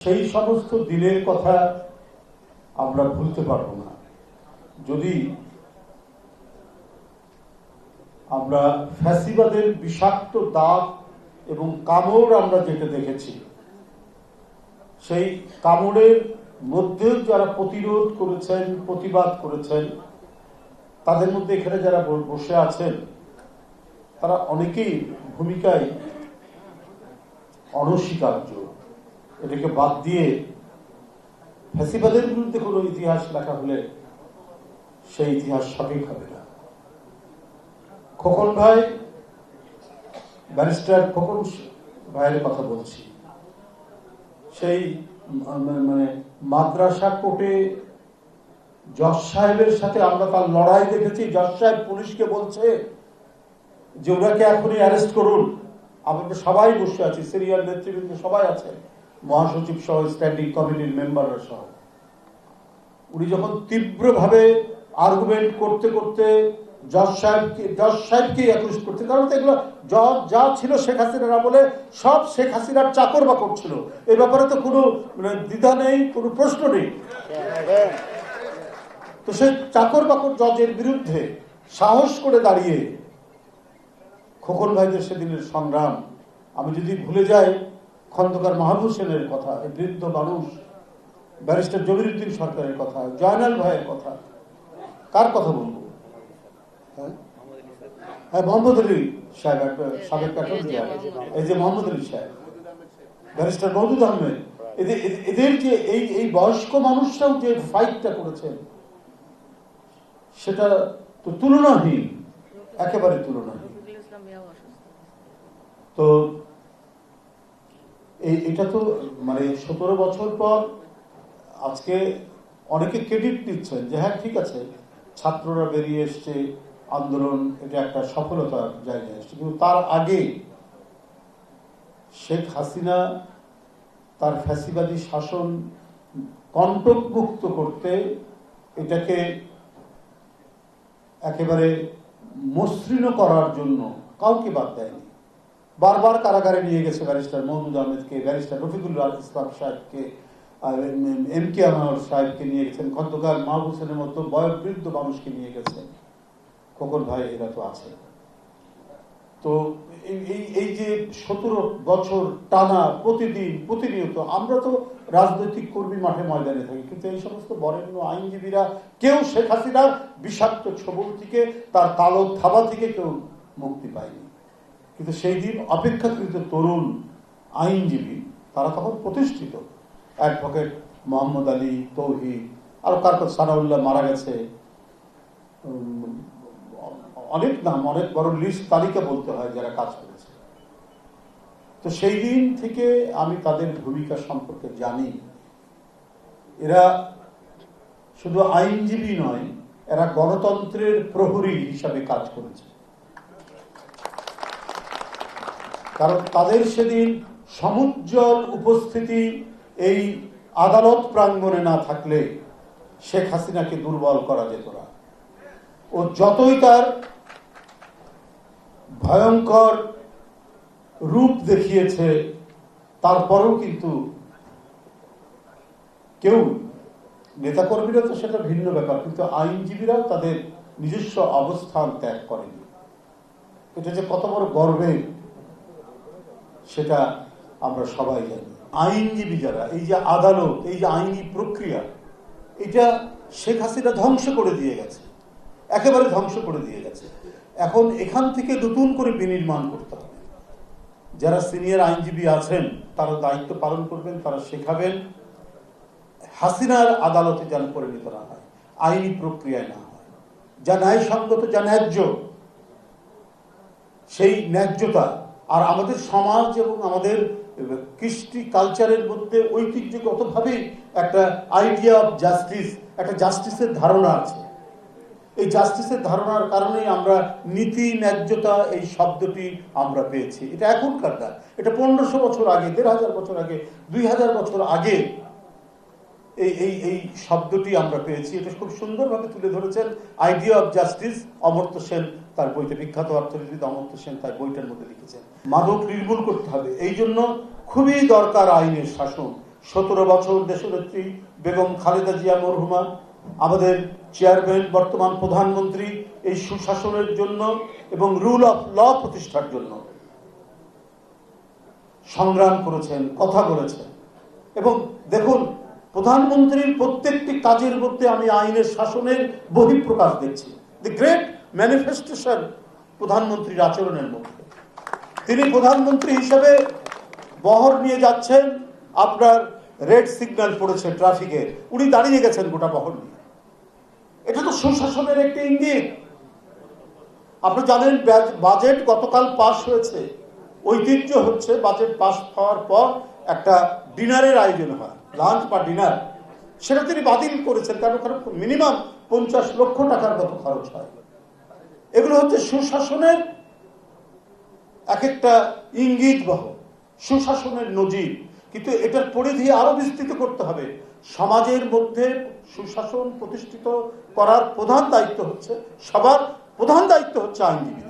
সেই সমস্ত দিনের কথা আমরা ভুলতে পারবো না যদি আমরা ফ্যাসিবাদের বিষাক্ত দাগ এবং কামড় আমরা যেটা দেখেছি, সেই কামড়ের মধ্যেও যারা প্রতিরোধ করেছেন, প্রতিবাদ করেছেন, তাদের মধ্যে এখানে যারা বসে আছেন তারা অনেকেই ভূমিকায় অনস্বীকার্য। এটাকে বাদ দিয়ে ফ্যাসিবাদের বিরুদ্ধে কোনো ইতিহাস লেখা হলে সেই ইতিহাস সঠিক হবে না। খোকন ভাই, ব্যারিস্টার খোকন ভাইয়ের কথা বলছি। সেই মানে মাদ্রাসা কোর্টে জজ সাহেবের সাথে আমরা তার লড়াই দেখেছি। জজ সাহেব পুলিশকে বলছে যে ওনাকে এখনই অ্যারেস্ট করুন। আমরা সবাই বসে আছি, সিরিয়াল নেতৃবৃন্দ সবাই আছেন, মহাসচিব সহ, স্ট্যান্ডিং কমিটির মেম্বাররা সহ। উনি যখন তীব্রভাবে আর্গুমেন্ট করতে করতে জজ সাহেবকে অ্যাকুজ করতে, কারণ এগুলো জজ যা ছিল শেখ হাসিনার আমলে সব শেখ হাসিনার চাকর বাকর ছিল, এই ব্যাপারে তো কোনো দ্বিধা নেই, কোনো প্রশ্ন নেই। তো সেই চাকর বাকর জজের বিরুদ্ধে সাহস করে দাঁড়িয়ে খোকন ভাইদের সেদিনের সংগ্রাম, আমি যদি ভুলে যাই খন্দকার মাহবুব হোসেনের কথা, এই বৃদ্ধ মানুষ, ব্যারিস্টার জমিরুদ্দিন সরকারের কথা, জয়নাল ভাইয়ের কথা, কার কথা বলবো? হ্যাঁ, মোহাম্মদ আলী সাহেব, সাবেক প্যাট্রোল, এই যে মোহাম্মদ আলী সাহেব, ব্যারিস্টার মওদুদ আহমেদ, এদের যে এই বয়স্ক মানুষরাও যে ফাইটটা করেছেন সেটা তো তুলনাহীন, একেবারে তুলনাহীন। তো এটা তো মানে 17 বছর পর আজকে অনেকে ক্রেডিট দিচ্ছেন যে হ্যাঁ ঠিক আছে, ছাত্ররা বেরিয়ে এসছে, আন্দোলন, এটা একটা সফলতার জায়গায় এসছে। কিন্তু তার আগে শেখ হাসিনা তার ফ্যাসিবাদী শাসন কণ্টকমুক্ত করতে এটাকে একেবারে মসৃণ করার জন্য কাউকে বাদ দেয়নি। বারবার কারাগারে নিয়ে গেছে ব্যারিস্টার মওদুদ আহমেদকে, ব্যারিস্টার রফিকুল্লাহ ইসলাম সাহেবকে, MK আনোয়ার সাহেবকে নিয়ে গেছেন, খন্দকার মাহবুব হোসেনের মতো বয়োবৃদ্ধ মানুষকে নিয়ে গেছেন, খোকন ভাই এরা তো আছে। তো এই যে 17 বছর টানা প্রতিদিন প্রতিনিয়ত, আমরা তো রাজনৈতিক কর্মী মাঠে ময়দানে থাকি, কিন্তু এই সমস্ত বরেণ্য আইনজীবীরা কেউ শেখ হাসিনার বিষাক্ত ছবল থেকে, তার কালো থাবা থেকে কেউ মুক্তি পায়নি। কিন্তু সেই দিন অপেক্ষাকৃত তরুণ আইনজীবী তারা তখন প্রতিষ্ঠিত, অ্যাডভোকেট মোহাম্মদ আলী, তৌহিদ, আর কার সানাউল্লাহ মারা গেছে, অনেক নাম, অনেক বড় লিস্ট, তালিকা বলতে হয় যারা কাজ করেছে। তো সেই দিন থেকে আমি তাদের ভূমিকা সম্পর্কে জানি। এরা শুধু আইনজীবী নয়, এরা গণতন্ত্রের প্রহরী হিসাবে কাজ করেছে। কারণ তাদের সেদিন সমুজ্জ্বল উপস্থিতি এই আদালত প্রাঙ্গণে না থাকলে শেখ হাসিনাকে দুর্বল করা যেত না। ও যতই তার ভয়ঙ্কর রূপ দেখিয়েছে, তারপরেও কিন্তু কেউ, নেতাকর্মীরা তো সেটা ভিন্ন ব্যাপার, কিন্তু আইনজীবীরাও তাদের নিজস্ব অবস্থান ত্যাগ করেনি। এটা যে কত বড় গর্বের সেটা আমরা সবাই জানি। আইনজীবী যারা, এই যে আদালত, এই যে আইনি প্রক্রিয়া, এটা শেখ হাসিনা ধ্বংস করে দিয়ে গেছে, একেবারে ধ্বংস করে দিয়ে গেছে। এখন এখান থেকে নতুন করে বিনির্মাণ করতে হবে। যারা সিনিয়র আইনজীবী আছেন তারা দায়িত্ব পালন করবেন, তারা শেখাবেন হাসিনার আদালতে যেন পরিণত না হয়, আইনি প্রক্রিয়ায় না হয়, যা ন্যায়সঙ্গত, যা ন্যায্য, সেই ন্যায্যতা। আর আমাদের সমাজ এবং আমাদের কৃষ্টি কালচারের মধ্যে ঐতিহ্যগতভাবেই একটা আইডিয়া অফ জাস্টিস, একটা জাস্টিসের ধারণা আছে। এই জাস্টিসের ধারণার কারণেই আমরা নীতি, ন্যায্যতা এই শব্দটি আমরা পেয়েছি। এটা এখনকার না, এটা 1500 বছর আগে, 1500 বছর আগে, 2000 বছর আগে এই শব্দটি আমরা পেয়েছি। এটা খুব সুন্দরভাবে তুলে ধরেছেন idea of justice Amartya Sen তার বইটা, বিখ্যাত অর্থনীতিবিদ অমর্ত্য সেন তার বইটার মধ্যে লিখেছেন। মাদক নির্মূল করতে হবে, এই জন্য খুবই দরকার আইনের শাসন। 17 বছর দেশনেত্রী বেগম খালেদা জিয়া মরহুমা, আমাদের চেয়ারম্যান বর্তমান প্রধানমন্ত্রী এই সুশাসনের জন্য এবং রুল অফ ল প্রতিষ্ঠার জন্য সংগ্রাম করেছেন, কথা বলেছেন। এবং দেখুন, প্রধানমন্ত্রীর প্রত্যেকটি কাজের মধ্যে আমি আইনের শাসনের বহিঃপ্রকাশ দেখছি। দি গ্রেট ম্যানিফেস্টেশন প্রধানমন্ত্রীর আচরণের মধ্যে। তিনি প্রধানমন্ত্রী হিসেবে বহর নিয়ে যাচ্ছেন, আপনার রেড সিগন্যাল পড়েছে ট্রাফিকে, উনি দাঁড়িয়ে গেছেন গোটা বহর নিয়ে। এটা তো সুশাসনের একটি ইঙ্গিত। আপনি জানেন বাজেট গতকাল পাস হয়েছে। ঐতিহ্য হচ্ছে বাজেট পাস হওয়ার পর একটা ডিনারের আয়োজন হয়, লাঞ্চ বা ডিনার। সেটা তিনি বাতিল করেছেন, কারণ ওখানে মিনিমাম 50 লক্ষ টাকার মতো খরচ হয়। এগুলো হচ্ছে সুশাসনের এক একটা ইঙ্গিত বহ, সুশাসনের নজির। কিন্তু এটার পরিধি আরো বিস্তৃত করতে হবে। সমাজের মধ্যে সুশাসন প্রতিষ্ঠিত করার প্রধান দায়িত্ব হচ্ছে, সবার প্রধান দায়িত্ব হচ্ছে আইনজীবী।